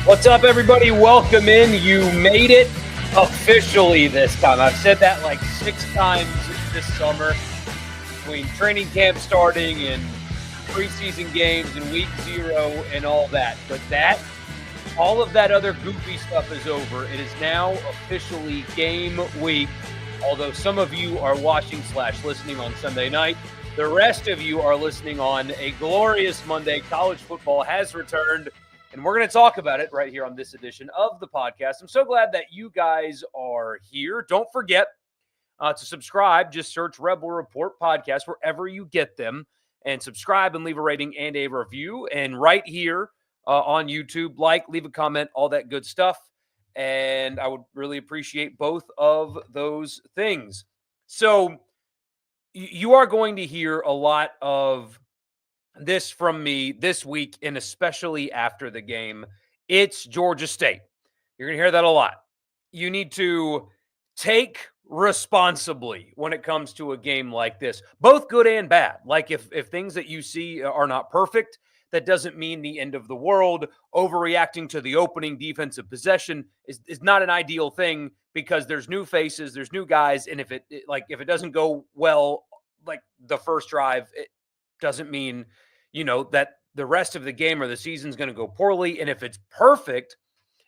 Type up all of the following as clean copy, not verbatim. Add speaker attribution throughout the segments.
Speaker 1: What's up, everybody? Welcome in. You made it officially this time. I've said that like 6 times this summer between training camp starting and preseason games and week 0 and all that. But all of that other goofy stuff is over. It is now officially game week. Although some of you are watching / listening on Sunday night, the rest of you are listening on a glorious Monday. College football has returned. And we're going to talk about it right here on this edition of the podcast. I'm so glad that you guys are here. Don't forget to subscribe. Just search Rebel Report Podcast wherever you get them and subscribe and leave a rating and a review. And right here on YouTube, leave a comment, all that good stuff. And I would really appreciate both of those things. So you are going to hear a lot of this from me this week, and especially after the game. It's Georgia State. You're going to hear that a lot. You need to take responsibly when it comes to a game like this, both good and bad. Like if things that you see are not perfect, that doesn't mean the end of the world. Overreacting to the opening defensive possession is not an ideal thing because there's new faces, there's new guys, and if it doesn't go well, like the first drive, it doesn't mean that the rest of the game or the season's going to go poorly. And if it's perfect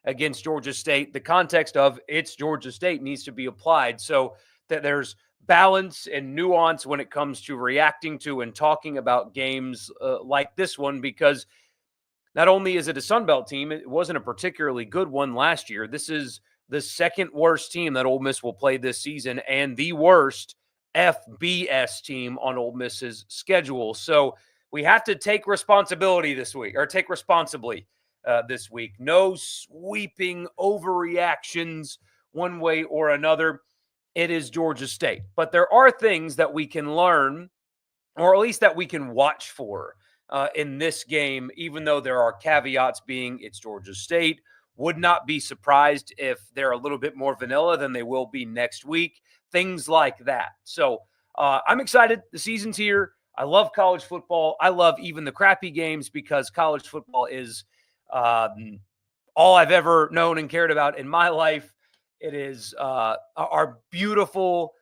Speaker 1: against Georgia State, the context of it's Georgia State needs to be applied so that there's balance and nuance when it comes to reacting to and talking about games like this one, because not only is it a Sun Belt team, it wasn't a particularly good one last year. This is the second worst team that Ole Miss will play this season and the worst FBS team on Ole Miss's schedule. So we have to take responsibility this week, or take responsibly this week. No sweeping overreactions one way or another. It is Georgia State. But there are things that we can learn, or at least that we can watch for in this game, even though there are caveats being it's Georgia State. Would not be surprised if they're a little bit more vanilla than they will be next week. Things like that. So I'm excited. The season's here. I love college football. I love even the crappy games because college football is all I've ever known and cared about in my life. It is our beautiful,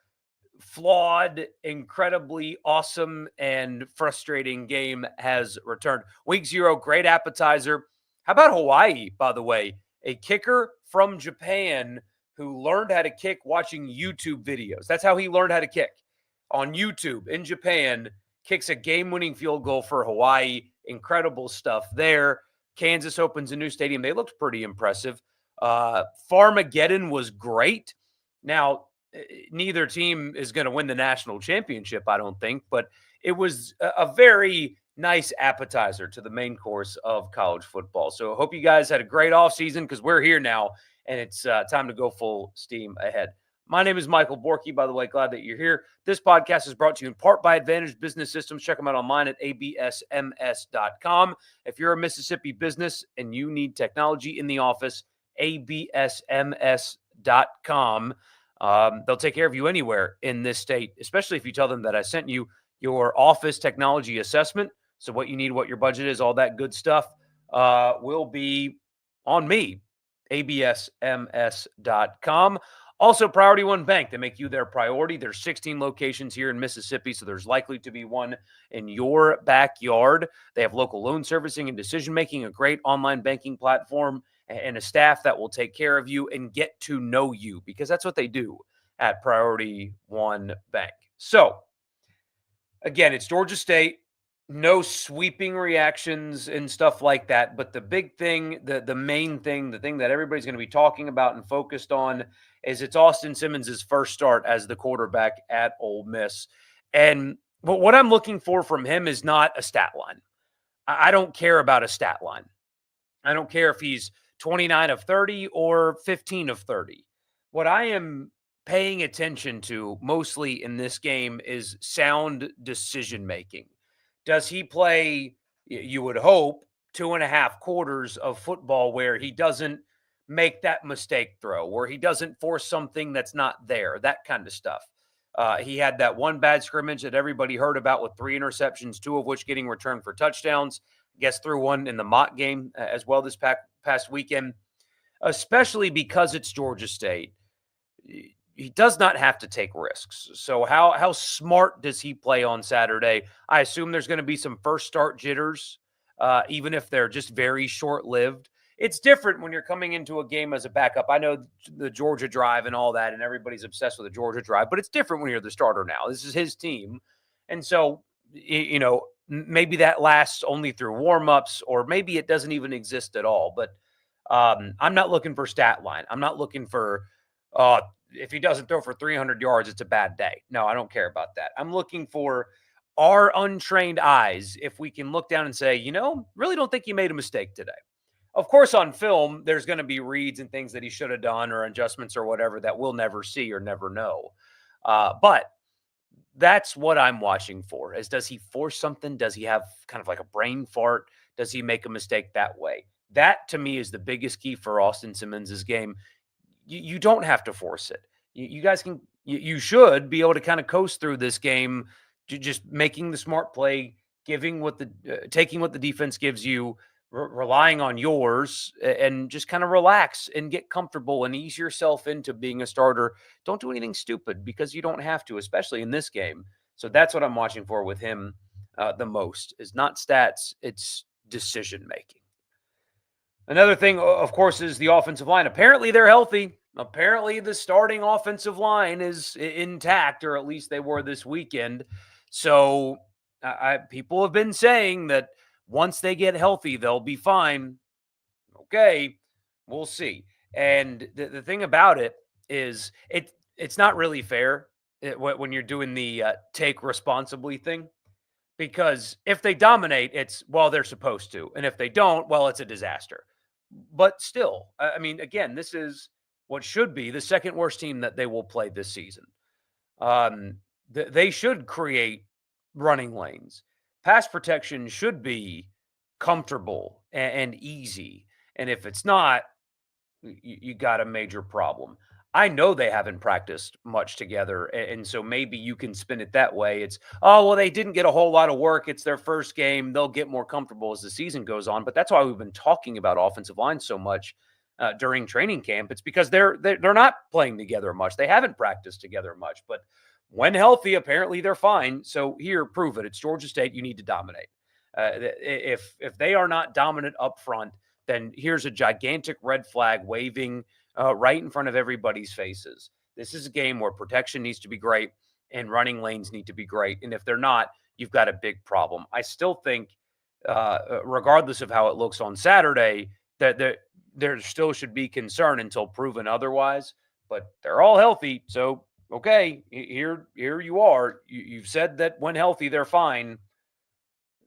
Speaker 1: flawed, incredibly awesome, and frustrating game has returned. Week 0, great appetizer. How about Hawaii, by the way? A kicker from Japan who learned how to kick watching YouTube videos. That's how he learned how to kick. On YouTube in Japan, kicks a game-winning field goal for Hawaii. Incredible stuff there. Kansas opens a new stadium. They looked pretty impressive. Farmageddon was great. Now, neither team is going to win the national championship, I don't think, but it was a very nice appetizer to the main course of college football. So I hope you guys had a great offseason because we're here now, and it's time to go full steam ahead. My name is Michael Borky, by the way. Glad that you're here. This podcast is brought to you in part by Advantage Business Systems. Check them out online at absms.com. If you're a Mississippi business and you need technology in the office, absms.com. They'll take care of you anywhere in this state, especially if you tell them that I sent you your office technology assessment. So what you need, what your budget is, all that good stuff will be on me, absms.com. Also, Priority One Bank, they make you their priority. There's 16 locations here in Mississippi, so there's likely to be one in your backyard. They have local loan servicing and decision-making, a great online banking platform, and a staff that will take care of you and get to know you, because that's what they do at Priority One Bank. So, again, it's Georgia State. No sweeping reactions and stuff like that. But the big thing, the main thing, the thing that everybody's going to be talking about and focused on is it's Austin Simmons' first start as the quarterback at Ole Miss. And what I'm looking for from him is not a stat line. I don't care about a stat line. I don't care if he's 29 of 30 or 15 of 30. What I am paying attention to mostly in this game is sound decision-making. Does he play, you would hope, 2.5 quarters of football where he doesn't make that mistake throw, where he doesn't force something that's not there, that kind of stuff. He had that one bad scrimmage that everybody heard about with 3 interceptions, 2 of which getting returned for touchdowns. guess threw one in the mock game as well this past weekend, especially because it's Georgia State. He does not have to take risks. So how smart does he play on Saturday? I assume there's going to be some first start jitters, even if they're just very short lived. It's different when you're coming into a game as a backup. I know the Georgia drive and all that, and everybody's obsessed with the Georgia drive, but it's different when you're the starter now. This is his team, and so maybe that lasts only through warmups, or maybe it doesn't even exist at all. But I'm not looking for stat line. I'm not looking for if he doesn't throw for 300 yards, it's a bad day. No, I don't care about that. I'm looking for our untrained eyes. If we can look down and say, really don't think he made a mistake today. Of course, on film, there's going to be reads and things that he should have done or adjustments or whatever that we'll never see or never know. But that's what I'm watching for is, does he force something? Does he have kind of like a brain fart? Does he make a mistake that way? That to me is the biggest key for Austin Simmons' game. You don't have to force it. You guys can, you should be able to kind of coast through this game, just making the smart play, taking what the defense gives you, relying on yours, and just kind of relax and get comfortable and ease yourself into being a starter. Don't do anything stupid because you don't have to, especially in this game. So that's what I'm watching for with him the most, is not stats, it's decision making. Another thing, of course, is the offensive line. Apparently, they're healthy. Apparently, the starting offensive line is intact, or at least they were this weekend. So, people have been saying that once they get healthy, they'll be fine. Okay, we'll see. And the thing about it is, it's not really fair when you're doing the take responsibly thing. Because if they dominate, they're supposed to. And if they don't, it's a disaster. But still, I mean, again, this is what should be the second worst team that they will play this season. They should create running lanes. Pass protection should be comfortable and easy. And if it's not, you got a major problem. I know they haven't practiced much together, and so maybe you can spin it that way. It's, they didn't get a whole lot of work. It's their first game. They'll get more comfortable as the season goes on. But that's why we've been talking about offensive line so much during training camp. It's because they're not playing together much. They haven't practiced together much. But when healthy, apparently they're fine. So here, prove it. It's Georgia State. You need to dominate. If they are not dominant up front, then here's a gigantic red flag waving right in front of everybody's faces. This is a game where protection needs to be great and running lanes need to be great. And if they're not, you've got a big problem. I still think, regardless of how it looks on Saturday, that there still should be concern until proven otherwise. But they're all healthy. So, okay, here you are. You've said that when healthy, they're fine.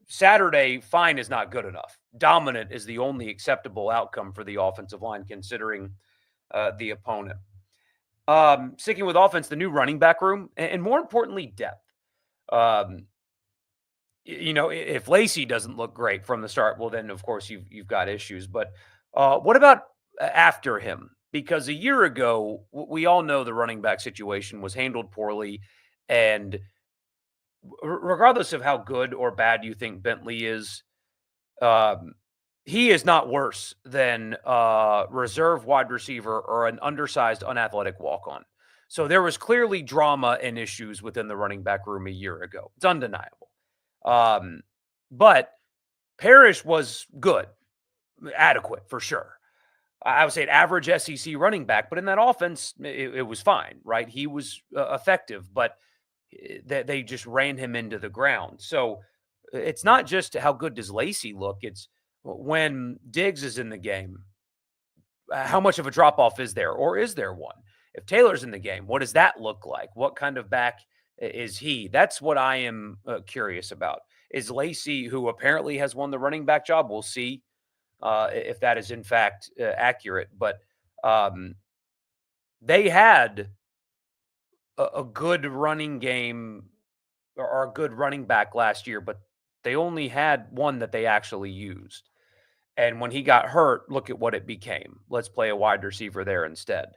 Speaker 1: Saturday, fine is not good enough. Dominant is the only acceptable outcome for the offensive line, considering the opponent. Sticking with offense, the new running back room, and more importantly, depth. If Lacey doesn't look great from the start, well, then of course you've got issues. But what about after him? Because a year ago, we all know the running back situation was handled poorly, and regardless of how good or bad you think Bentley is, he is not worse than a reserve wide receiver or an undersized, unathletic walk-on. So there was clearly drama and issues within the running back room a year ago. It's undeniable. But Parrish was good, adequate for sure. I would say an average SEC running back, but in that offense, it was fine, right? He was effective, but they just ran him into the ground. So it's not just how good does Lacey look. It's when Diggs is in the game, how much of a drop-off is there, or is there one? If Taylor's in the game, what does that look like? What kind of back is he? That's what I am curious about. Is Lacey, who apparently has won the running back job, we'll see if that is in fact accurate. But they had a good running game or a good running back last year, but they only had one that they actually used. And when he got hurt, look at what it became. Let's play a wide receiver there instead.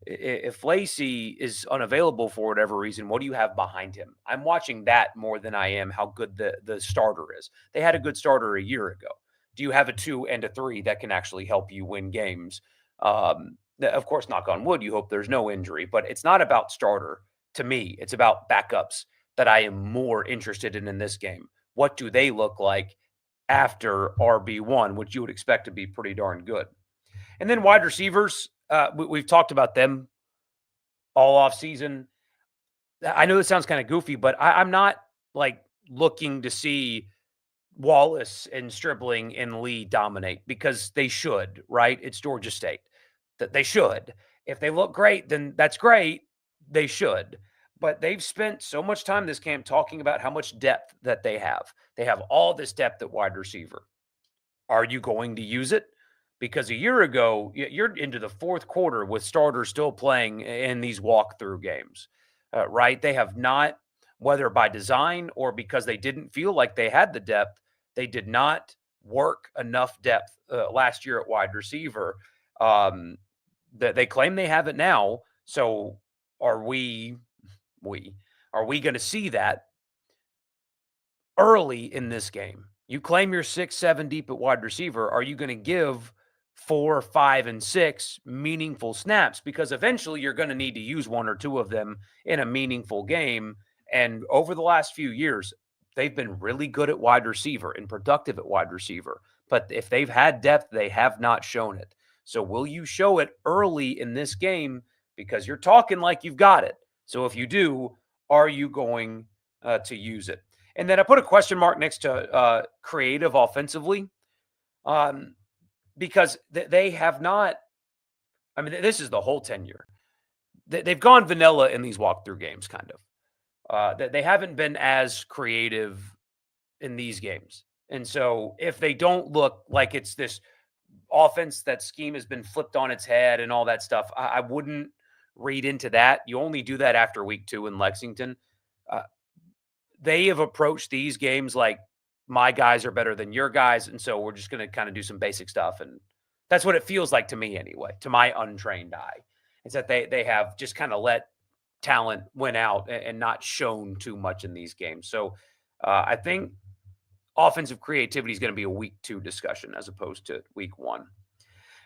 Speaker 1: If Lacey is unavailable for whatever reason, what do you have behind him? I'm watching that more than I am how good the starter is. They had a good starter a year ago. Do you have a 2 and a 3 that can actually help you win games? Of course, knock on wood, you hope there's no injury, but it's not about starter to me. It's about backups that I am more interested in this game. What do they look like after RB1, which you would expect to be pretty darn good? And then wide receivers, we've talked about them all off season. I know this sounds kind of goofy, but I'm not like looking to see Wallace and Stribling and Lee dominate because they should, right? It's Georgia State that they should. If they look great, then that's great. They should. But they've spent so much time this camp talking about how much depth that they have. They have all this depth at wide receiver. Are you going to use it? Because a year ago, you're into the fourth quarter with starters still playing in these walkthrough games, right? They have not, whether by design or because they didn't feel like they had the depth, they did not work enough depth last year at wide receiver. That they claim they have it now. So are we going to see that early in this game? You claim you're 6, 7 deep at wide receiver. Are you going to give 4, 5, and 6 meaningful snaps? Because eventually you're going to need to use 1 or 2 of them in a meaningful game. And over the last few years, they've been really good at wide receiver and productive at wide receiver. But if they've had depth, they have not shown it. So will you show it early in this game? Because you're talking like you've got it. So if you do, are you going to use it? And then I put a question mark next to creative offensively, because they have not. I mean, this is the whole tenure. They've gone vanilla in these walkthrough games, kind of. They haven't been as creative in these games. And so if they don't look like it's this offense, that scheme has been flipped on its head and all that stuff, I wouldn't read into that. You only do that after week 2 in Lexington. They have approached these games like my guys are better than your guys. And so we're just going to kind of do some basic stuff. And that's what it feels like to me anyway, to my untrained eye. It's that they have just kind of let talent win out and not shown too much in these games. So I think offensive creativity is going to be a week 2 discussion as opposed to week 1.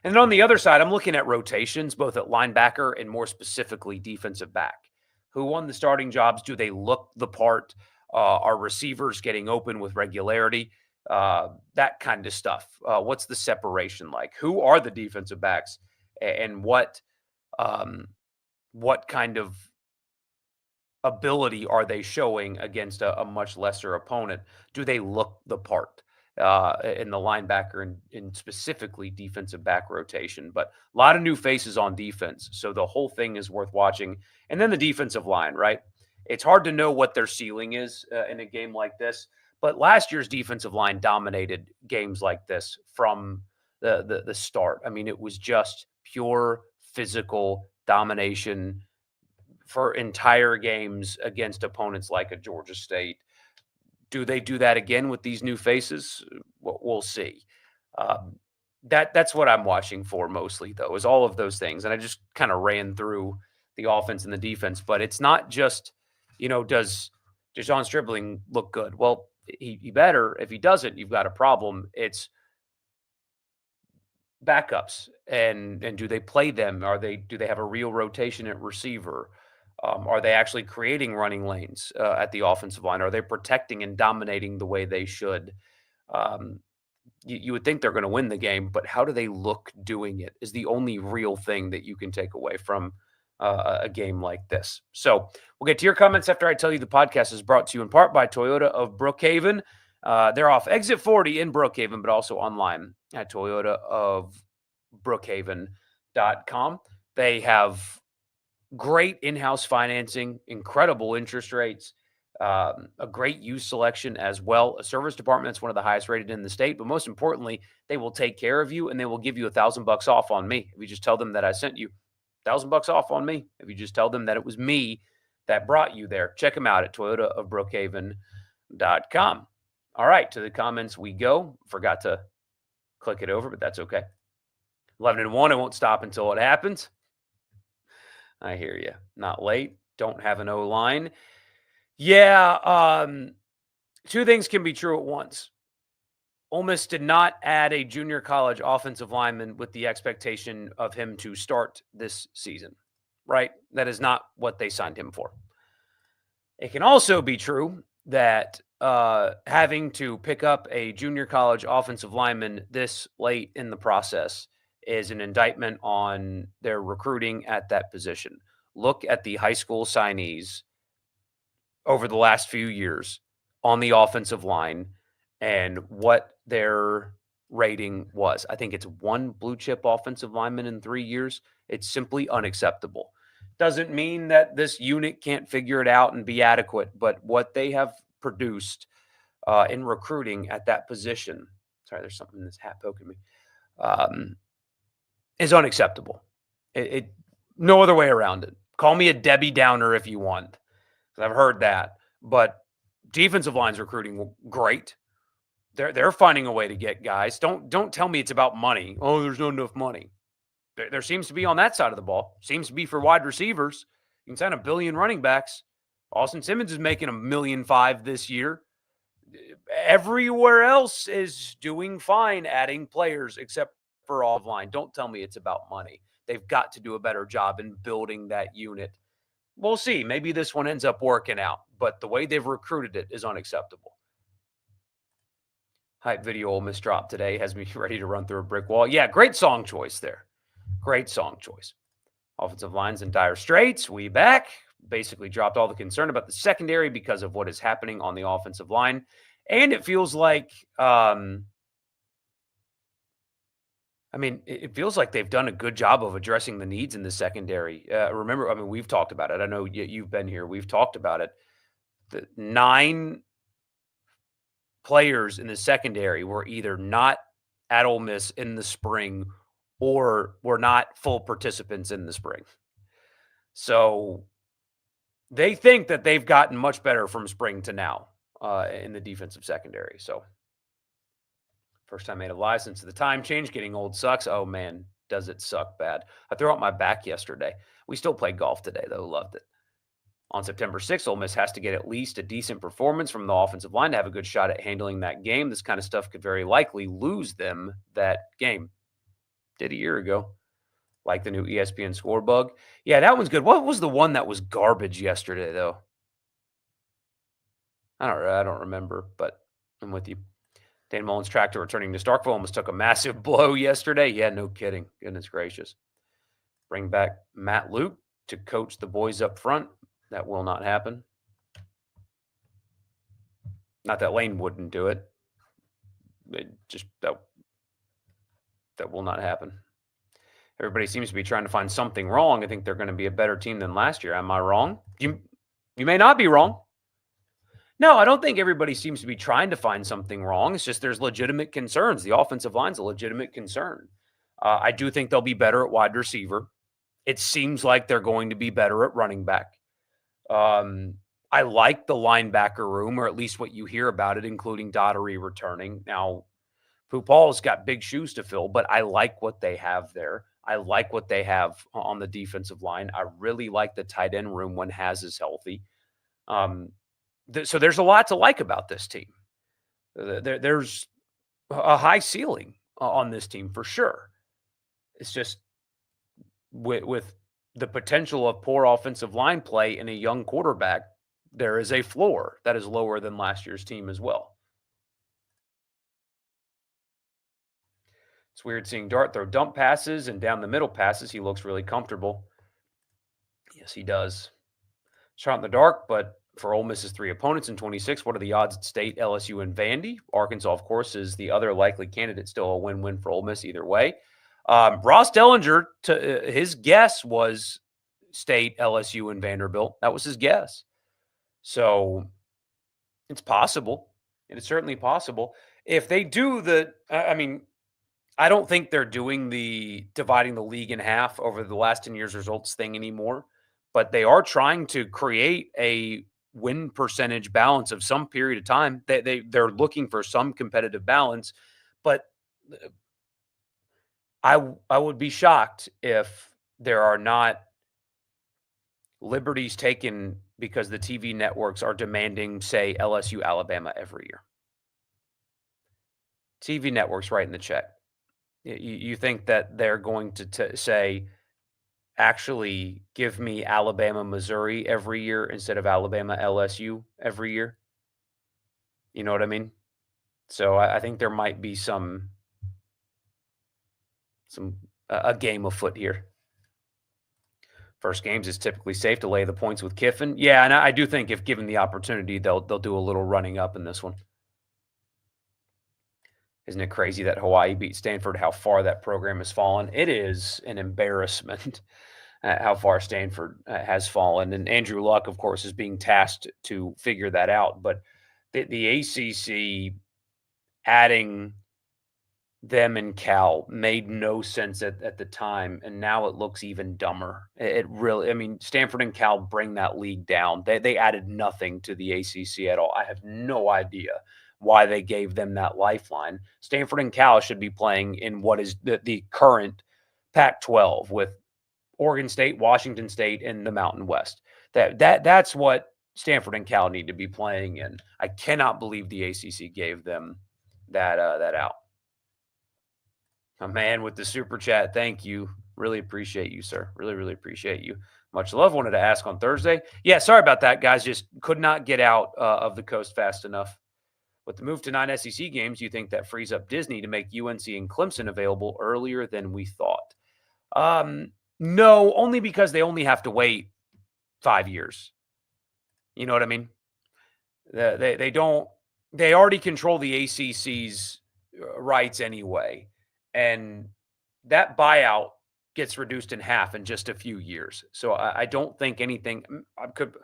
Speaker 1: And then on the other side, I'm looking at rotations, both at linebacker and more specifically defensive back. Who won the starting jobs? Do they look the part? Are receivers getting open with regularity? That kind of stuff. What's the separation like? Who are the defensive backs, and what kind of ability are they showing against a much lesser opponent? Do they look the part in the linebacker and specifically defensive back rotation? But a lot of new faces on defense, so the whole thing is worth watching. And then the defensive line, right? It's hard to know what their ceiling is in a game like this. But last year's defensive line dominated games like this from the start. I mean, it was just pure physical domination for entire games against opponents like a Georgia State. Do they do that again with these new faces? We'll see. That's what I'm watching for mostly, though, is all of those things. And I just kind of ran through the offense and the defense, but it's not just, does Dejon Stribling look good? Well, he better. If he doesn't, you've got a problem. It's backups, and do they play them? Do they have a real rotation at receiver? Are they actually creating running lanes at the offensive line? Are they protecting and dominating the way they should? You would think they're going to win the game, but how do they look doing it is the only real thing that you can take away from a game like this. So we'll get to your comments after I tell you the podcast is brought to you in part by Toyota of Brookhaven. They're off exit 40 in Brookhaven, but also online at toyotaofbrookhaven.com. They have great in-house financing, incredible interest rates, a great used selection as well. A service department that's one of the highest rated in the state, but most importantly, they will take care of you and they will give you $1,000 off on me. If you just tell them that I sent you, $1,000 off on me. If you just tell them that it was me that brought you there, check them out at toyotaofbrookhaven.com. All right, to the comments we go. Forgot to click it over, but that's okay. 11-1, I won't stop until it happens. I hear you. Not late. Don't have an O line. Yeah. Two things can be true at once. Ole Miss did not add a junior college offensive lineman with the expectation of him to start this season, right? That is not what they signed him for. It can also be true that having to pick up a junior college offensive lineman this late in the process is an indictment on their recruiting at that position. Look at the high school signees over the last few years on the offensive line and what their rating was. I think it's one blue chip offensive lineman in 3 years. It's simply unacceptable. Doesn't mean that this unit can't figure it out and be adequate, but what they have produced in recruiting at that position, sorry, there's something in this hat poking me, um, is unacceptable. No other way around it. Call me a Debbie Downer if you want. I've heard that, but defensive line's recruiting great. They're finding a way to get guys. Don't tell me it's about money. Oh, there's not enough money. There seems to be on that side of the ball. Seems to be for wide receivers. You can sign 1 billion running backs. Austin Simmons is making $1.5 million this year. Everywhere else is doing fine, adding players except for offensive line. Don't tell me it's about money. They've got to do a better job in building that unit. We'll see. Maybe this one ends up working out, but the way they've recruited it is unacceptable. Hype video Ole Miss dropped today has me ready to run through a brick wall. Yeah, great song choice there. Great song choice. Offensive line's in dire straits. We back. Basically dropped all the concern about the secondary because of what is happening on the offensive line. And it feels like, it feels like they've done a good job of addressing the needs in the secondary. Remember, we've talked about it. I know you've been here. We've talked about it. The 9 players in the secondary were either not at Ole Miss in the spring or were not full participants in the spring. So they think that they've gotten much better from spring to now in the defensive secondary. So first time made it live since the time change. Getting old sucks. Oh, man, does it suck bad. I threw out my back yesterday. We still played golf today, though. Loved it. On September 6th, Ole Miss has to get at least a decent performance from the offensive line to have a good shot at handling that game. This kind of stuff could very likely lose them that game. Did a year ago. Like the new ESPN score bug. Yeah, that one's good. What was the one that was garbage yesterday, though? I don't remember, but I'm with you. Dan Mullen's tractor returning to Starkville almost took a massive blow yesterday. Yeah, no kidding. Goodness gracious. Bring back Matt Luke to coach the boys up front. That will not happen. Not that Lane wouldn't do it. That will not happen. Everybody seems to be trying to find something wrong. I think they're going to be a better team than last year. Am I wrong? You may not be wrong. No, I don't think everybody seems to be trying to find something wrong. It's just there's legitimate concerns. The offensive line's a legitimate concern. I do think they'll be better at wide receiver. It seems like they're going to be better at running back. I like the linebacker room, or at least what you hear about it, including Daugherty returning. Now, Paul's got big shoes to fill, but I like what they have there. I like what they have on the defensive line. I really like the tight end room when Has is healthy. So there's a lot to like about this team. There's a high ceiling on this team for sure. It's just with the potential of poor offensive line play and a young quarterback, there is a floor that is lower than last year's team as well. It's weird seeing Dart throw dump passes and down the middle passes. He looks really comfortable. Yes, he does. Shot in the dark, but for Ole Miss's 3 opponents in 26, what are the odds at State, LSU, and Vandy? Arkansas, of course, is the other likely candidate. Still a win-win for Ole Miss either way. Ross Dellinger, his guess was State, LSU, and Vanderbilt. That was his guess. So it's possible. It is certainly possible. If they do I don't think they're doing the dividing the league in half over the last 10 years results thing anymore, but they are trying to create a win percentage balance of some period of time. They're looking for some competitive balance, but I would be shocked if there are not liberties taken because the TV networks are demanding, say, LSU, Alabama every year? TV networks writing the check. You think that they're going to say, actually give me Alabama, Missouri every year instead of Alabama, LSU every year? You know what I mean? So I think there might be some a game afoot here. First games is typically safe to lay the points with Kiffin. Yeah, and I do think if given the opportunity, they'll do a little running up in this one. Isn't it crazy that Hawaii beat Stanford? How far that program has fallen? It is an embarrassment how far Stanford has fallen. And Andrew Luck, of course, is being tasked to figure that out. But the ACC adding them and Cal made no sense at the time, and now it looks even dumber. It really, I mean, Stanford and Cal bring that league down. They added nothing to the ACC at all. I have no idea why they gave them that lifeline. Stanford and Cal should be playing in what is the current Pac-12 with Oregon State, Washington State, and the Mountain West. That's what Stanford and Cal need to be playing in. I cannot believe the ACC gave them that out. A man with the super chat. Thank you. Really appreciate you, sir. Really, really appreciate you. Much love. Wanted to ask on Thursday. Yeah, sorry about that, guys. Just could not get out of the coast fast enough. With the move to 9 SEC games, you think that frees up Disney to make UNC and Clemson available earlier than we thought? No, only because they only have to wait 5 years. You know what I mean? They don't. They already control the ACC's rights anyway, and that buyout gets reduced in half in just a few years. So I don't think anything. I could.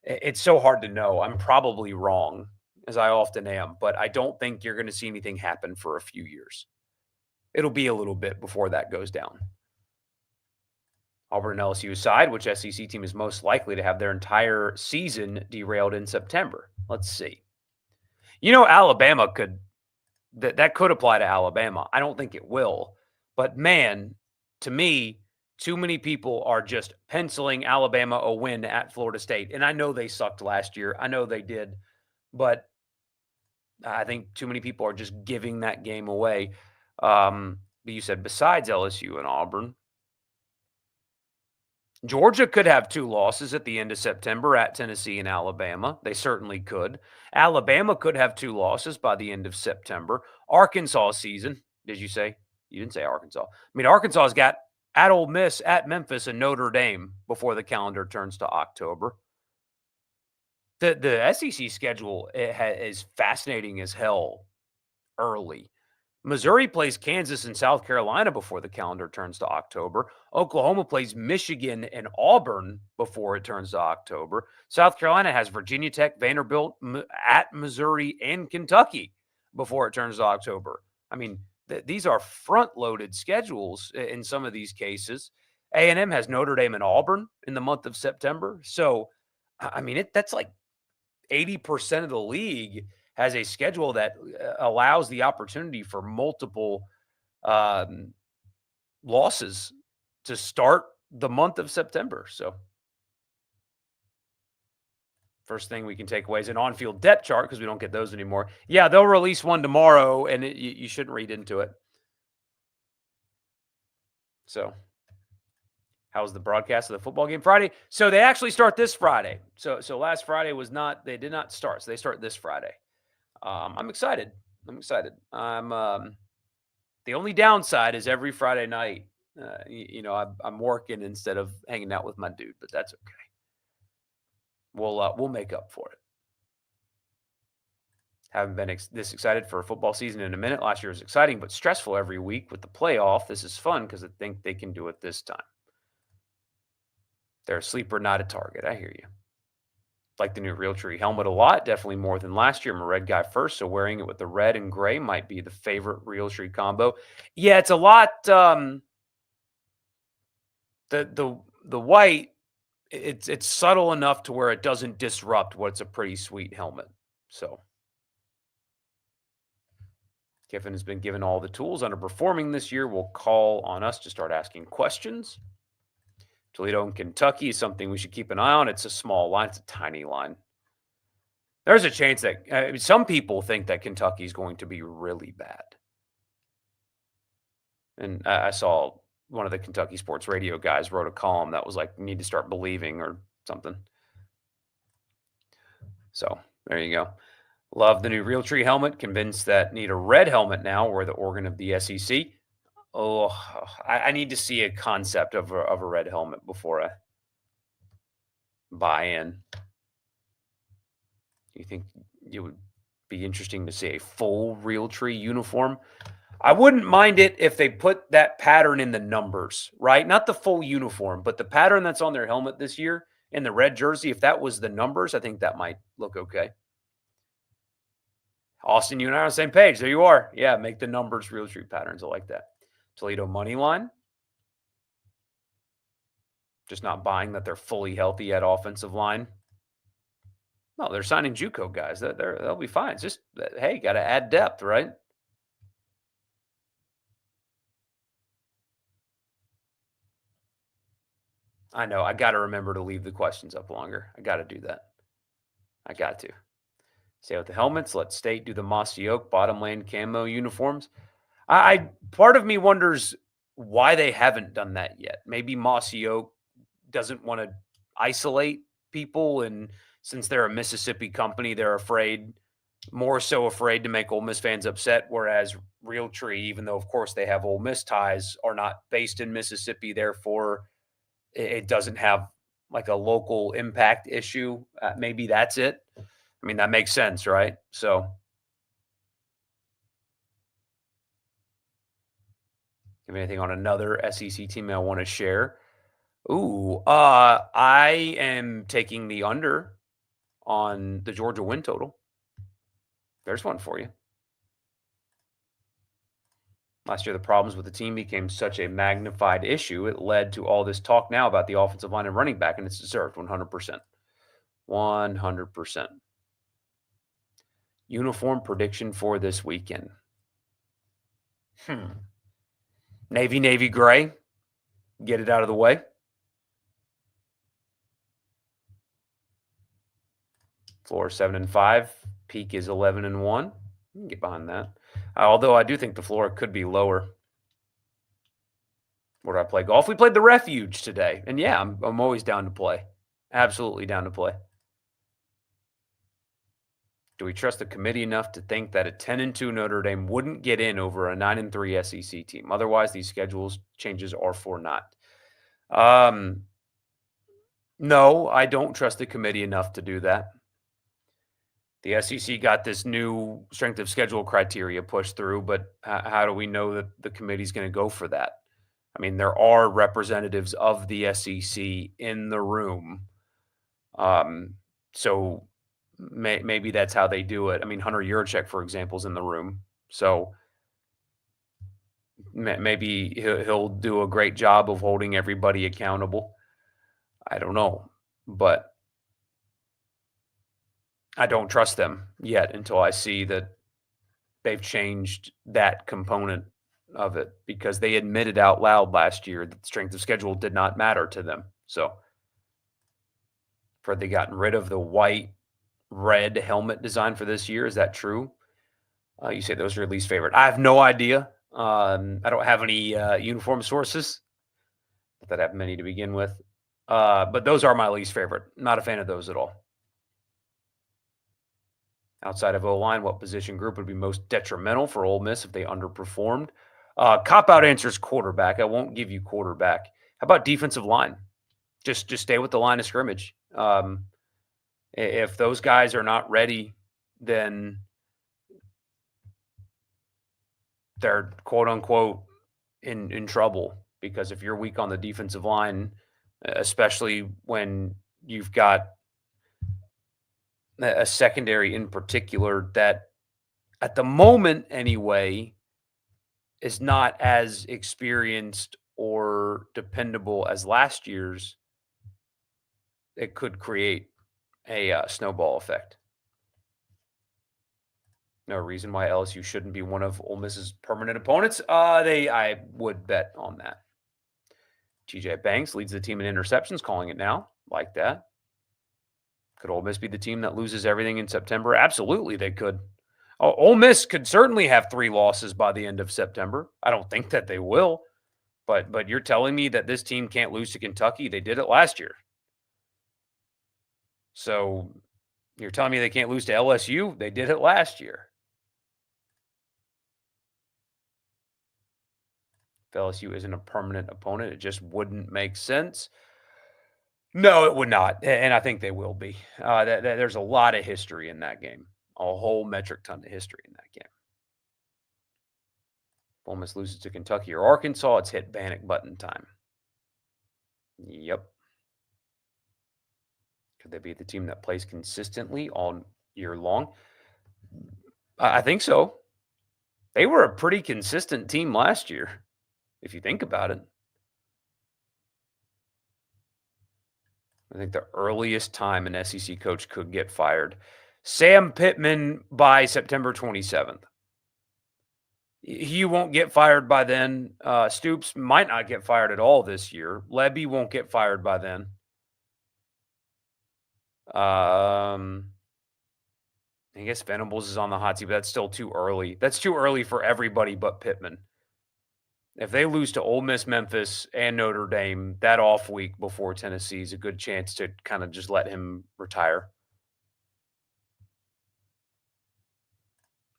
Speaker 1: It's so hard to know. I'm probably wrong, as I often am, but I don't think you're going to see anything happen for a few years. It'll be a little bit before that goes down. Auburn and LSU aside, which SEC team is most likely to have their entire season derailed in September? Let's see. Alabama could that could apply to Alabama. I don't think it will, but man, to me, too many people are just penciling Alabama a win at Florida State. And I know they sucked last year. I know they did, but I think too many people are just giving that game away. But you said besides LSU and Auburn, Georgia could have 2 losses at the end of September at Tennessee and Alabama. They certainly could. Alabama could have 2 losses by the end of September. Arkansas season, did you say? You didn't say Arkansas. I mean, Arkansas's got at Ole Miss, at Memphis, and Notre Dame before the calendar turns to October. The SEC schedule is fascinating as hell early. Missouri plays Kansas and South Carolina before the calendar turns to October. Oklahoma plays Michigan and Auburn before it turns to October. South Carolina has Virginia Tech, Vanderbilt, at Missouri, and Kentucky before it turns to October. I mean, these are front-loaded schedules in some of these cases. A&M has Notre Dame and Auburn in the month of September. So, I mean, that's like 80% of the league has a schedule that allows the opportunity for multiple losses to start the month of September. So first thing we can take away is an on-field depth chart because we don't get those anymore. Yeah, they'll release one tomorrow, and you shouldn't read into it. So how's the broadcast of the football game Friday? So they actually start this Friday. So last Friday they did not start. So they start this Friday. I'm excited. The only downside is every Friday night, I'm working instead of hanging out with my dude, but that's okay. We'll make up for it. Haven't been this excited for a football season in a minute. Last year was exciting, but stressful every week with the playoff. This is fun because I think they can do it this time. They're a sleeper, not a target. I hear you. Like the new Realtree helmet a lot, definitely more than last year. I'm a red guy first, so wearing it with the red and gray might be the favorite Realtree combo. Yeah, it's a lot. The white, it's subtle enough to where it doesn't disrupt what's a pretty sweet helmet. So Kiffin has been given all the tools. Underperforming this year will call on us to start asking questions. Toledo and Kentucky is something we should keep an eye on. It's a small line. It's a tiny line. There's a chance that some people think that Kentucky is going to be really bad. And I saw one of the Kentucky sports radio guys wrote a column that was like, you need to start believing or something. So there you go. Love the new Realtree helmet. Convinced that need a red helmet now. We're the organ of the SEC. Oh, I need to see a concept of a red helmet before I buy in. Do you think it would be interesting to see a full Realtree uniform? I wouldn't mind it if they put that pattern in the numbers, right? Not the full uniform, but the pattern that's on their helmet this year in the red jersey. If that was the numbers, I think that might look okay. Austin, you and I are on the same page. There you are. Yeah, make the numbers Realtree patterns. I like that. Toledo money line. Just not buying that they're fully healthy at offensive line. No, they're signing JUCO guys. They'll be fine. It's just, hey, got to add depth, right? I know. I got to remember to leave the questions up longer. I got to do that. I got to. Stay with the helmets. Let State do the Mossy Oak bottom lane camo uniforms. Part of me wonders why they haven't done that yet. Maybe Mossy Oak doesn't want to isolate people, and since they're a Mississippi company, they're more so afraid to make Ole Miss fans upset, whereas Realtree, even though, of course, they have Ole Miss ties, are not based in Mississippi. Therefore, it doesn't have like a local impact issue. Maybe that's it. I mean, that makes sense, right? So, have anything on another SEC team I want to share? Ooh, I am taking the under on the Georgia win total. There's one for you. Last year, the problems with the team became such a magnified issue. It led to all this talk now about the offensive line and running back, and it's deserved 100%. 100%. Uniform prediction for this weekend. Navy gray. Get it out of the way. Floor 7-5. Peak is 11-1. You can get behind that. Although I do think the floor could be lower. Where do I play golf? We played the Refuge today. And yeah, I'm always down to play. Absolutely down to play. Do we trust the committee enough to think that a 10-2 Notre Dame wouldn't get in over a 9-3 SEC team? Otherwise, these schedules changes are for naught. No, I don't trust the committee enough to do that. The SEC got this new strength of schedule criteria pushed through, but how do we know that the committee's going to go for that? I mean, there are representatives of the SEC in the room. So maybe that's how they do it. I mean, Hunter Yurachek, for example, is in the room. So maybe he'll do a great job of holding everybody accountable. I don't know. But I don't trust them yet until I see that they've changed that component of it, because they admitted out loud last year that the strength of schedule did not matter to them. So they gotten rid of the white red helmet design for this year. Is that true? You say those are your least favorite. I have no idea. I don't have any uniform sources. Not that I have many to begin with. But those are my least favorite. Not a fan of those at all. Outside of O-line, what position group would be most detrimental for Ole Miss if they underperformed? Cop-out answer is quarterback. I won't give you quarterback. How about defensive line? Just stay with the line of scrimmage. If those guys are not ready, then they're quote-unquote in trouble, because if you're weak on the defensive line, especially when you've got a secondary in particular that at the moment anyway is not as experienced or dependable as last year's, it could create a snowball effect. No reason why LSU shouldn't be one of Ole Miss's permanent opponents. I would bet on that. TJ Banks leads the team in interceptions, calling it now. Like that. Could Ole Miss be the team that loses everything in September? Absolutely, they could. Ole Miss could certainly have 3 losses by the end of September. I don't think that they will, but you're telling me that this team can't lose to Kentucky? They did it last year. So you're telling me they can't lose to LSU? They did it last year. If LSU isn't a permanent opponent, it just wouldn't make sense. No, it would not, and I think they will be. There's a lot of history in that game, a whole metric ton of history in that game. If Ole Miss loses to Kentucky or Arkansas, it's hit panic button time. Yep. Could they be the team that plays consistently all year long? I think so. They were a pretty consistent team last year, if you think about it. I think the earliest time an SEC coach could get fired, Sam Pittman by September 27th. He won't get fired by then. Stoops might not get fired at all this year. Lebby won't get fired by then. I guess Venables is on the hot seat, but that's still too early. That's too early for everybody but Pittman. If they lose to Ole Miss, Memphis, and Notre Dame that off week before Tennessee is a good chance to kind of just let him retire.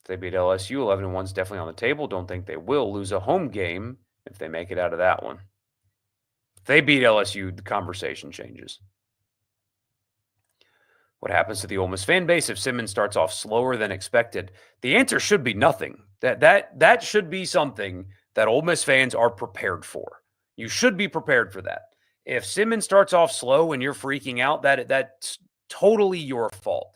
Speaker 1: If they beat LSU, 11-1 is definitely on the table. Don't think they will lose a home game if they make it out of that one. If they beat LSU, the conversation changes. What happens to the Ole Miss fan base if Simmons starts off slower than expected? The answer should be nothing. That should be something that Ole Miss fans are prepared for. You should be prepared for that. If Simmons starts off slow and you're freaking out, that's totally your fault.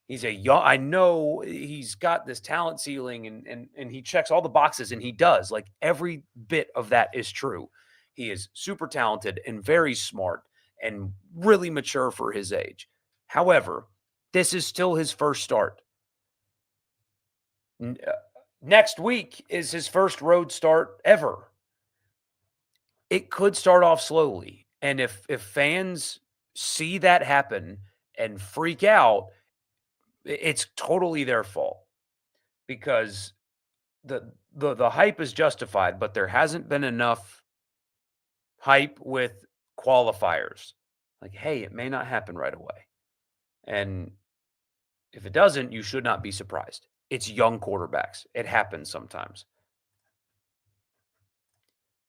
Speaker 1: He's a young. I know he's got this talent ceiling and he checks all the boxes, and he does. Like, every bit of that is true. He is super talented and very smart and really mature for his age. However, this is still his first start. Next week is his first road start ever. It could start off slowly. And if fans see that happen and freak out, it's totally their fault, because the hype is justified, but there hasn't been enough hype with qualifiers. Like, hey, it may not happen right away. And if it doesn't, you should not be surprised. It's young quarterbacks. It happens sometimes.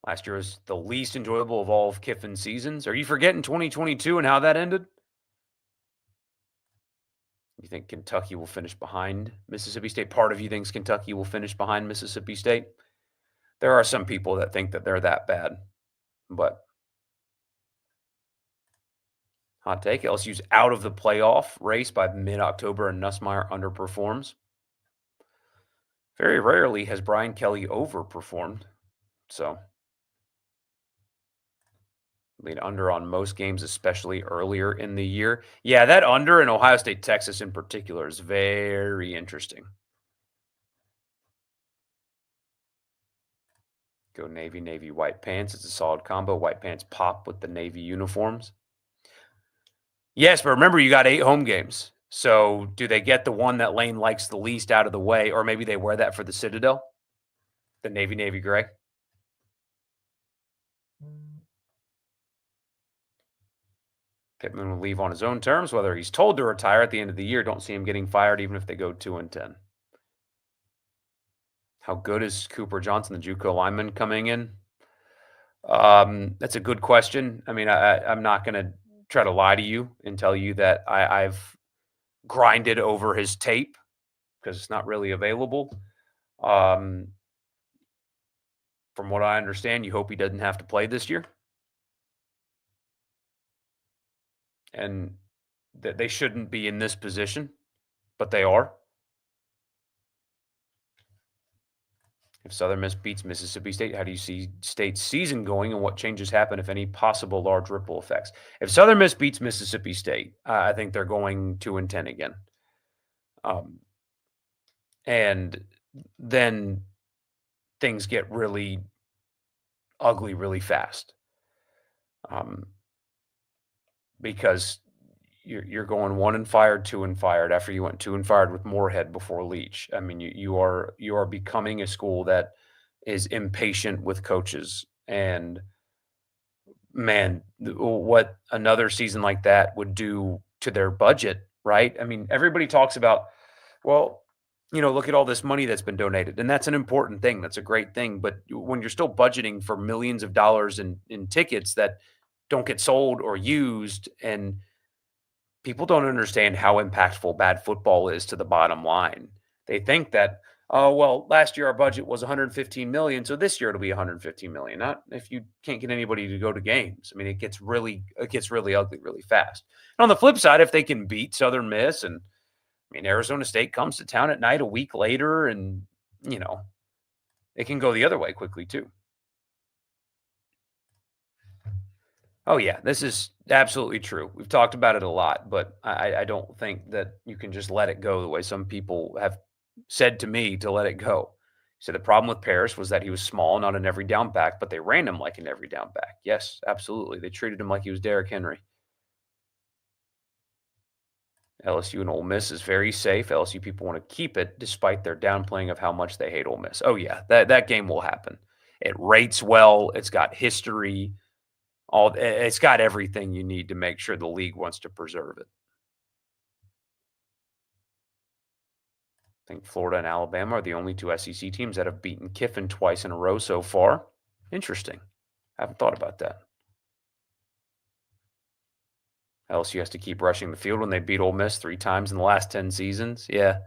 Speaker 1: Last year was the least enjoyable of all of Kiffin's seasons. Are you forgetting 2022 and how that ended? You think Kentucky will finish behind Mississippi State? Part of you thinks Kentucky will finish behind Mississippi State? There are some people that think that they're that bad, but hot take, LSU's out of the playoff race by mid-October and Nussmeier underperforms. Very rarely has Brian Kelly overperformed, so lead under on most games, especially earlier in the year. Yeah, that under in Ohio State, Texas in particular is very interesting. Go Navy, Navy, white pants. It's a solid combo. White pants pop with the Navy uniforms. Yes, but remember, you got 8 home games. So do they get the one that Lane likes the least out of the way, or maybe they wear that for the Citadel? The Navy, Navy gray? Pittman will leave on his own terms, whether he's told to retire at the end of the year. Don't see him getting fired even if they go 2-10. How good is Cooper Johnson, the JUCO lineman, coming in? That's a good question. I mean, I'm not going to try to lie to you and tell you that I've grinded over his tape, because it's not really available. From what I understand, you hope he doesn't have to play this year. And that they shouldn't be in this position, but they are. If Southern Miss beats Mississippi State, how do you see State's season going, and what changes happen, if any possible large ripple effects? If Southern Miss beats Mississippi State, I think they're going 2-10 again. And then things get really ugly really fast. um, because you're going one and fired, two and fired after you went two and fired with Moorhead before Leach. I mean, you are becoming a school that is impatient with coaches, and man, what another season like that would do to their budget, right? I mean, everybody talks about, well, look at all this money that's been donated, and that's an important thing. That's a great thing. But when you're still budgeting for millions of dollars in tickets that don't get sold or used, and people don't understand how impactful bad football is to the bottom line. They think that, oh, well, last year our budget was 115 million, so this year it'll be 115 million. Not if you can't get anybody to go to games. I mean, it gets really ugly really fast. And on the flip side, if they can beat Southern Miss, and I mean Arizona State comes to town at night a week later, and you know, it can go the other way quickly too. Oh yeah, this is absolutely true. We've talked about it a lot, but I don't think that you can just let it go the way some people have said to me to let it go. So the problem with Paris was that he was small, not an every down back, but they ran him like an every down back. Yes, absolutely. They treated him like he was Derrick Henry. LSU and Ole Miss is very safe. LSU people want to keep it despite their downplaying of how much they hate Ole Miss. Oh yeah, that game will happen. It rates well. It's got history. It's got everything you need to make sure the league wants to preserve it. I think Florida and Alabama are the only two SEC teams that have beaten Kiffin twice in a row so far. Interesting. I haven't thought about that. LSU has to keep rushing the field when they beat Ole Miss 3 times in the last 10 seasons. Yeah.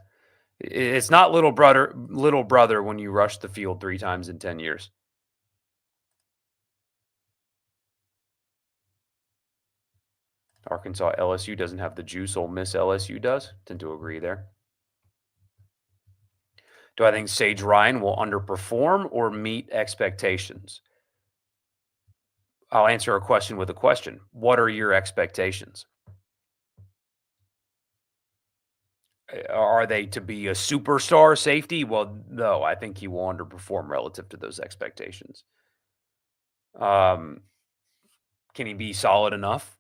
Speaker 1: It's not little brother when you rush the field 3 times in 10 years. Arkansas LSU doesn't have the juice Ole Miss LSU does. Tend to agree there. Do I think Sage Ryan will underperform or meet expectations? I'll answer a question with a question. What are your expectations? Are they to be a superstar safety? Well, no, I think he will underperform relative to those expectations. Um, can he be solid enough?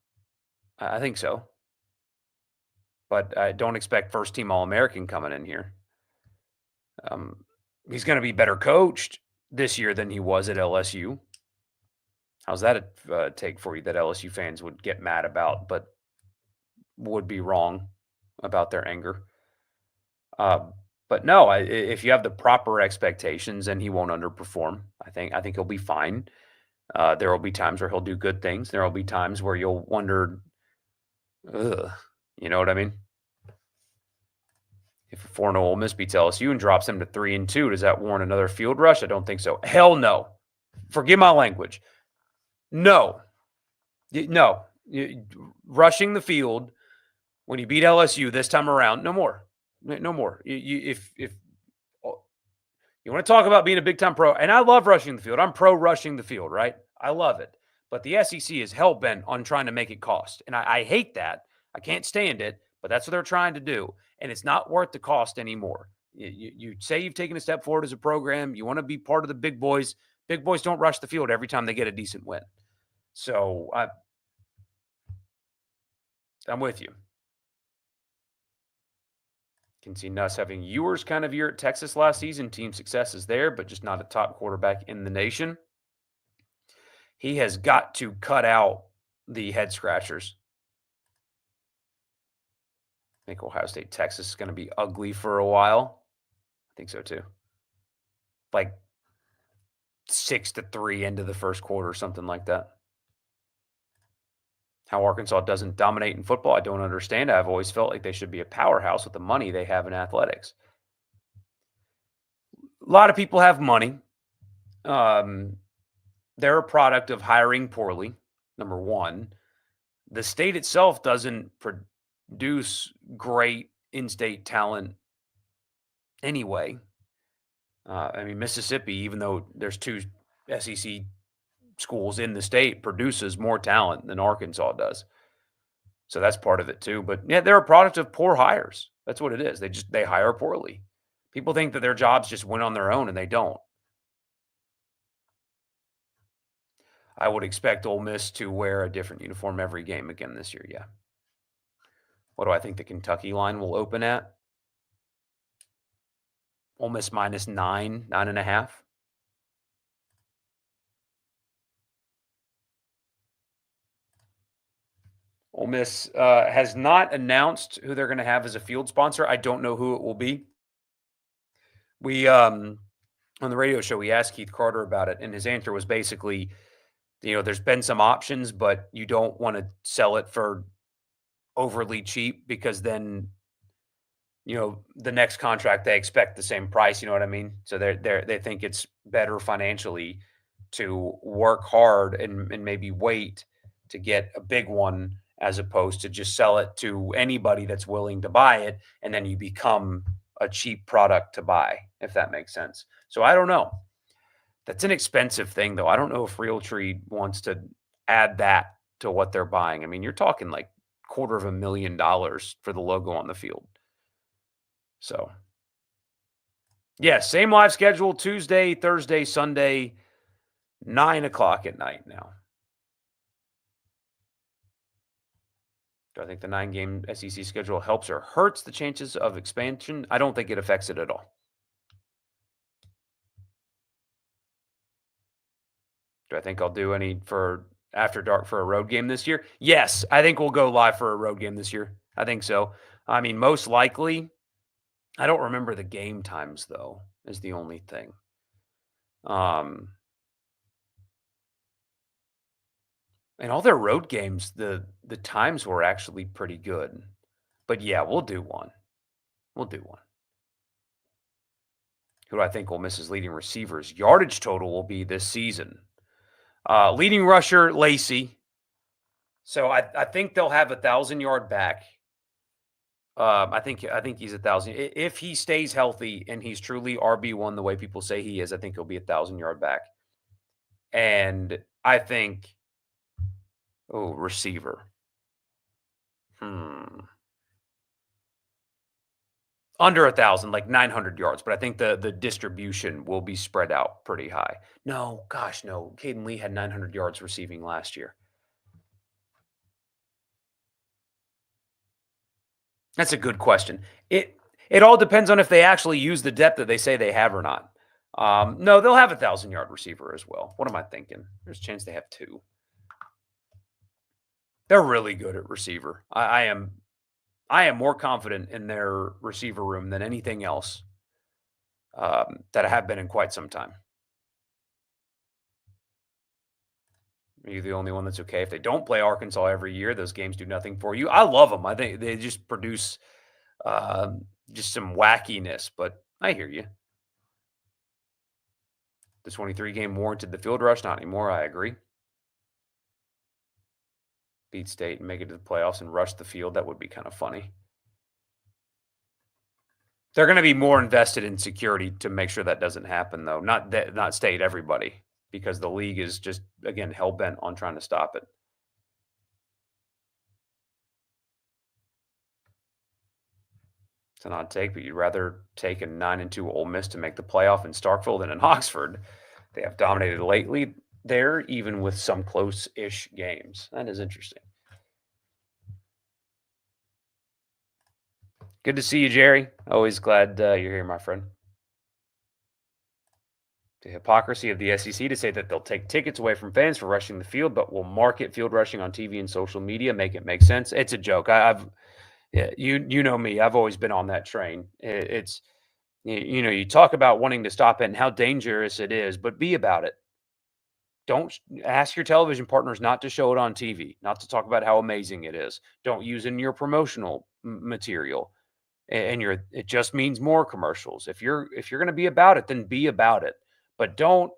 Speaker 1: I think so. But I don't expect first team All American coming in here. He's going to be better coached this year than he was at LSU. How's that a take for you that LSU fans would get mad about, but would be wrong about their anger? But no, if you have the proper expectations, then he won't underperform. I think he'll be fine. There will be times where he'll do good things. There will be times where you'll wonder, ugh, you know what I mean? If a 4-0 Ole Miss beats LSU and drops them to 3-2, does that warrant another field rush? I don't think so. Hell no. Forgive my language. No. No. Rushing the field when you beat LSU this time around, no more. No more. If you want to talk about being a big time pro, and I love rushing the field. I'm pro rushing the field, right? I love it. But the SEC is hell bent on trying to make it cost. And I hate that. I can't stand it, but that's what they're trying to do. And it's not worth the cost anymore. You say you've taken a step forward as a program. You want to be part of the big boys. Big boys don't rush the field every time they get a decent win. So I'm with you. Can see Nuss having Ewers kind of year at Texas last season. Team success is there, but just not a top quarterback in the nation. He has got to cut out the head scratchers. I think Ohio State, Texas is going to be ugly for a while. I think so too. Like 6-3 into the first quarter, something like that. How Arkansas doesn't dominate in football, I don't understand. I've always felt like they should be a powerhouse with the money they have in athletics. A lot of people have money. They're a product of hiring poorly, number one. The state itself doesn't produce great in-state talent anyway. Mississippi, even though there's 2 SEC schools in the state, produces more talent than Arkansas does. So that's part of it too. But yeah, they're a product of poor hires. That's what it is. They hire poorly. People think that their jobs just win on their own, and they don't.
Speaker 2: I would expect Ole Miss to wear a different uniform every game again this year, yeah. What do I think the Kentucky line will open at? Ole Miss minus 9, 9.5. Ole Miss has not announced who they're going to have as a field sponsor. I don't know who it will be. We on the radio show we asked Keith Carter about it, and his answer was basically, there's been some options, but you don't want to sell it for overly cheap because then the next contract they expect the same price. You know what I mean? So they think it's better financially to work hard and maybe wait to get a big one as opposed to just sell it to anybody that's willing to buy it, and then you become a cheap product to buy, if that makes sense. So I don't know. That's an expensive thing, though. I don't know if Realtree wants to add that to what they're buying. I mean, you're talking like $250,000 for the logo on the field. So, yeah, same live schedule, Tuesday, Thursday, Sunday, 9 o'clock at night now. Do I think the 9-game SEC schedule helps or hurts the chances of expansion? I don't think it affects it at all. Do I think I'll do any for After Dark for a road game this year? Yes, I think we'll go live for a road game this year. I think so. I mean, most likely. I don't remember the game times, though, is the only thing. And all their road games, the times were actually pretty good. But yeah, we'll do one. We'll do one. Who do I think Ole Miss's leading receivers yardage total will be this season? Leading rusher, Lacey. So I think they'll have 1,000-yard back. I think he's 1,000. If he stays healthy and he's truly RB1 the way people say he is, I think he'll be 1,000-yard back. And I think, receiver. Under 1,000, like 900 yards, but I think the distribution will be spread out pretty high. No. Caden Lee had 900 yards receiving last year. That's a good question. It all depends on if they actually use the depth that they say they have or not. No, they'll have 1,000-yard receiver as well. What am I thinking? There's a chance they have 2. They're really good at receiver. I am more confident in their receiver room than anything else that I have been in quite some time. Are you the only one that's okay if they don't play Arkansas every year? Those games do nothing for you. I love them. I think they just produce just some wackiness, but I hear you. The 23 game warranted the field rush. Not anymore. I agree. Beat State and make it to the playoffs and rush the field. That would be kind of funny. They're going to be more invested in security to make sure that doesn't happen, though. Not State, everybody, because the league is just, again, hell-bent on trying to stop it. It's an odd take, but you'd rather take a 9-2 Ole Miss to make the playoff in Starkville than in Oxford. They have dominated lately there, even with some close-ish games. That is interesting. Good to see you, Jerry. Always glad you're here, my friend. The hypocrisy of the SEC to say that they'll take tickets away from fans for rushing the field, but will market field rushing on TV and social media, make it make sense. It's a joke. You know me. I've always been on that train. It's you talk about wanting to stop it and how dangerous it is, but be about it. Don't ask your television partners not to show it on TV, not to talk about how amazing it is. Don't use it in your promotional material. And it just means more commercials. If you're going to be about it, then be about it. But don't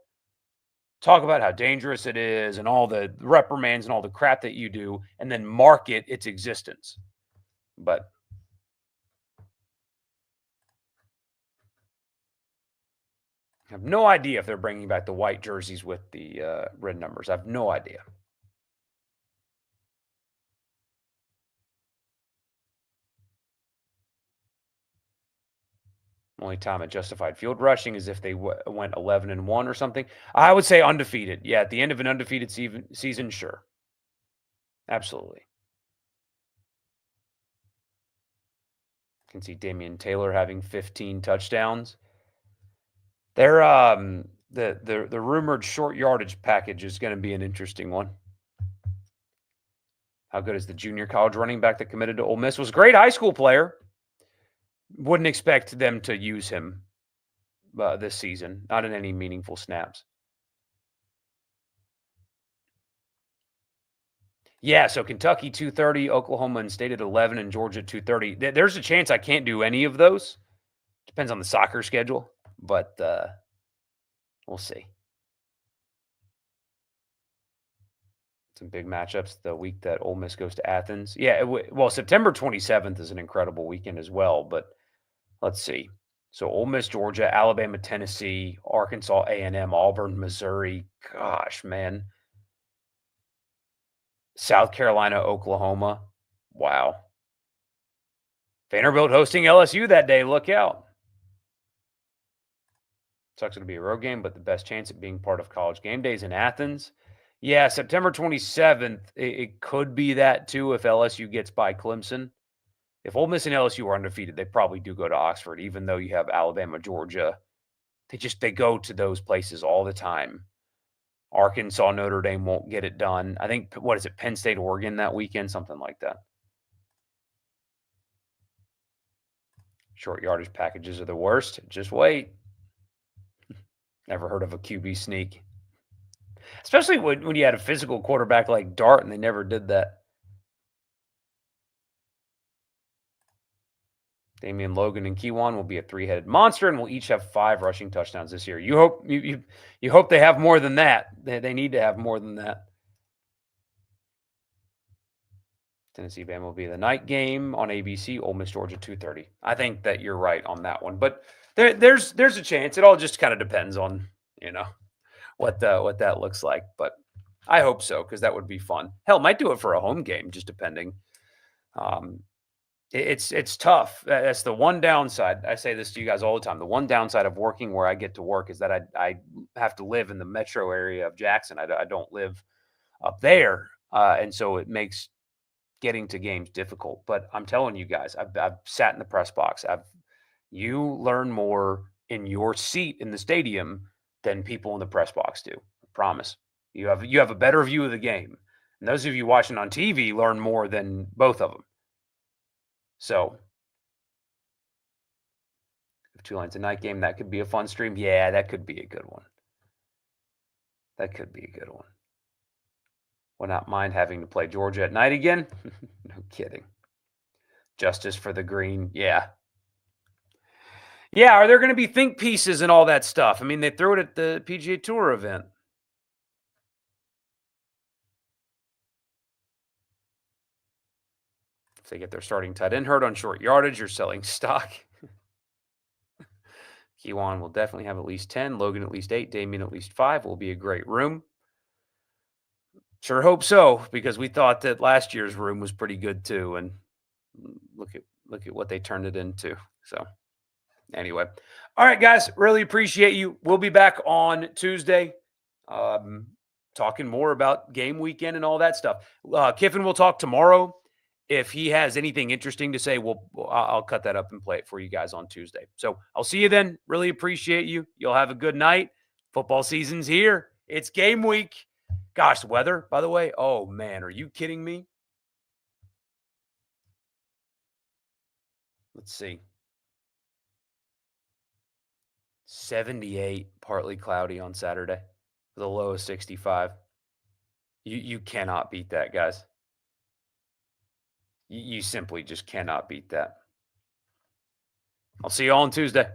Speaker 2: talk about how dangerous it is and all the reprimands and all the crap that you do, and then market its existence. But I have no idea if they're bringing back the white jerseys with the red numbers. I have no idea. Only time it justified field rushing is if they went 11-1 or something. I would say undefeated. Yeah, at the end of an undefeated season, sure. Absolutely. Can see Damian Taylor having 15 touchdowns. They're the rumored short yardage package is going to be an interesting one. How good is the junior college running back that committed to Ole Miss? Was a great high school player. Wouldn't expect them to use him this season, not in any meaningful snaps. Yeah, so Kentucky 230, Oklahoma and State at 11, and Georgia 230. There's a chance I can't do any of those. Depends on the soccer schedule, but we'll see. Some big matchups the week that Ole Miss goes to Athens. Yeah, well, September 27th is an incredible weekend as well, but let's see. So Ole Miss, Georgia, Alabama, Tennessee, Arkansas, A&M, Auburn, Missouri. Gosh, man. South Carolina, Oklahoma. Wow. Vanderbilt hosting LSU that day. Look out. Sucks it'll be a road game, but the best chance at being part of College Game Days in Athens. Yeah, September 27th, it could be that too if LSU gets by Clemson. If Ole Miss and LSU are undefeated, they probably do go to Oxford, even though you have Alabama, Georgia. They go to those places all the time. Arkansas, Notre Dame won't get it done. I think, what is it, Penn State, Oregon that weekend? Something like that. Short yardage packages are the worst. Just wait. Never heard of a QB sneak. Especially when you had a physical quarterback like Dart, and they never did that. Damian Logan and Keywan will be a three-headed monster, and will each have 5 rushing touchdowns this year. You hope they have more than that. They need to have more than that. Tennessee Bama will be the night game on ABC. Ole Miss Georgia 2:30. I think that you're right on that one, but there's a chance. It all just kind of depends on what that looks like, but I hope so because that would be fun. Hell, might do it for a home game, just depending. It's tough. That's the one downside. I say this to you guys all the time. The one downside of working where I get to work is that I have to live in the metro area of Jackson. I don't live up there, and so it makes getting to games difficult. But I'm telling you guys, I've sat in the press box. You learn more in your seat in the stadium than people in the press box do. I promise. You have a better view of the game. And those of you watching on TV learn more than both of them. So, if Tulane's a night game, that could be a fun stream. Yeah, that could be a good one. That could be a good one. Would not mind having to play Georgia at night again. No kidding. Justice for the green. Yeah. Yeah, are there going to be think pieces and all that stuff? I mean, they threw it at the PGA Tour event. If they get their starting tight end hurt on short yardage, you're selling stock. Keywan will definitely have at least 10. Logan at least 8. Damian at least 5. Will be a great room. Sure hope so, because we thought that last year's room was pretty good too, and look at what they turned it into. So anyway, all right, guys, really appreciate you. We'll be back on Tuesday, talking more about game weekend and all that stuff. Kiffin will talk tomorrow. If he has anything interesting to say, I'll cut that up and play it for you guys on Tuesday. So I'll see you then. Really appreciate you. You'll have a good night. Football season's here. It's game week. Gosh, the weather, by the way. Oh, man, are you kidding me? Let's see. 78, partly cloudy on Saturday. The low of 65. You cannot beat that, guys. You simply just cannot beat that. I'll see you all on Tuesday.